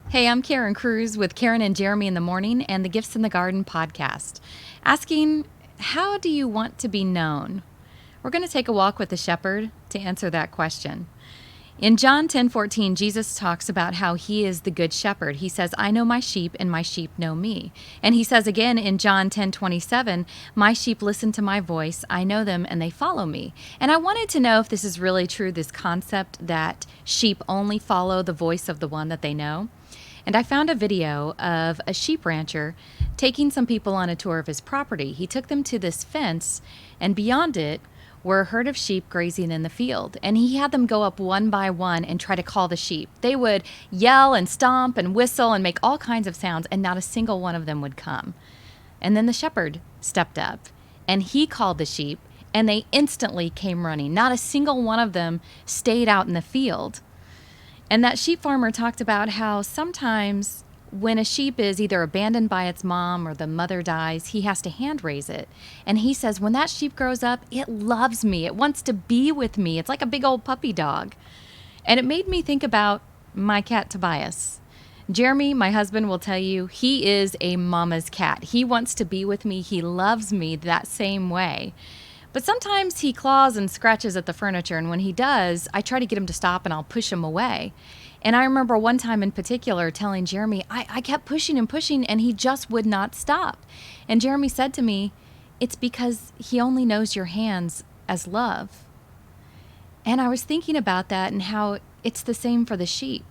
Hey, I'm Karen Cruz with Karen and Jeremy in the Morning and the Gifts in the Garden podcast, asking, how do you want to be known? We're going to take a walk with the shepherd to answer that question. In John 10:14, Jesus talks about how he is the good shepherd. He says, I know my sheep and my sheep know me. And he says again in John 10:27, my sheep listen to my voice. I know them and they follow me. And I wanted to know if this is really true, this concept that sheep only follow the voice of the one that they know. And I found a video of a sheep rancher taking some people on a tour of his property. He took them to this fence, and beyond it were a herd of sheep grazing in the field. And he had them go up one by one and try to call the sheep. They would yell and stomp and whistle and make all kinds of sounds, and not a single one of them would come. And then the shepherd stepped up, and he called the sheep, and they instantly came running. Not a single one of them stayed out in the field. And that sheep farmer talked about how sometimes when a sheep is either abandoned by its mom or the mother dies, he has to hand raise it. And he says, when that sheep grows up, it loves me. It wants to be with me. It's like a big old puppy dog. And it made me think about my cat, Tobias. Jeremy, my husband, will tell you he is a mama's cat. He wants to be with me. He loves me that same way. But sometimes he claws and scratches at the furniture, and when he does, I try to get him to stop and I'll push him away. And I remember one time in particular telling Jeremy, I kept pushing and pushing, and he just would not stop. And Jeremy said to me, it's because he only knows your hands as love. And I was thinking about that and how it's the same for the sheep.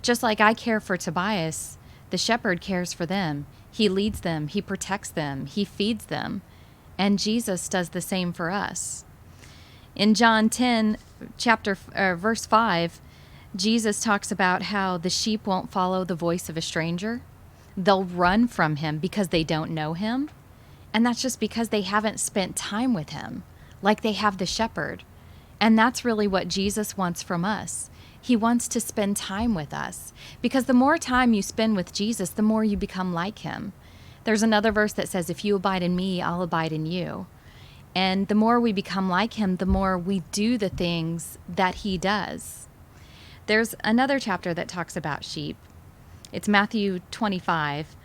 Just like I care for Tobias, the shepherd cares for them. He leads them, he protects them, he feeds them. And Jesus does the same for us. In John 10, verse 5, Jesus talks about how the sheep won't follow the voice of a stranger. They'll run from him because they don't know him. And that's just because they haven't spent time with him like they have the shepherd. And that's really what Jesus wants from us. He wants to spend time with us, because the more time you spend with Jesus, the more you become like him. There's another verse that says, if you abide in me, I'll abide in you. And the more we become like him, the more we do the things that he does. There's another chapter that talks about sheep. It's Matthew 25,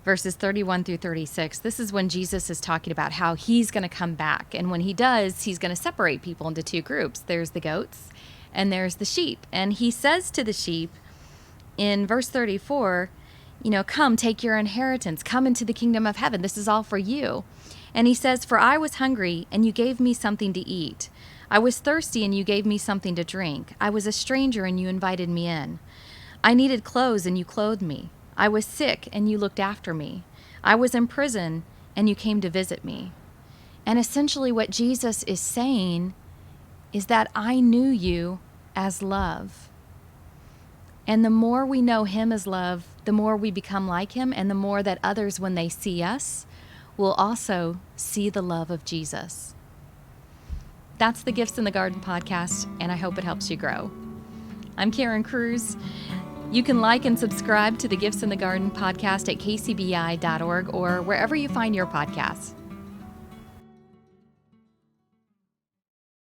verses 31 through 36. This is when Jesus is talking about how he's going to come back. And when he does, he's going to separate people into two groups. There's the goats and there's the sheep. And he says to the sheep in verse 34, come, take your inheritance, come into the kingdom of heaven. This is all for you. And he says, for I was hungry and you gave me something to eat. I was thirsty and you gave me something to drink. I was a stranger and you invited me in. I needed clothes and you clothed me. I was sick and you looked after me. I was in prison and you came to visit me. And essentially what Jesus is saying is that I knew you as love. And the more we know him as love, the more we become like him, and the more that others, when they see us, will also see the love of Jesus. That's the Gifts in the Garden podcast, and I hope it helps you grow. I'm Karen Cruz. You can like and subscribe to the Gifts in the Garden podcast at kcbi.org or wherever you find your podcasts.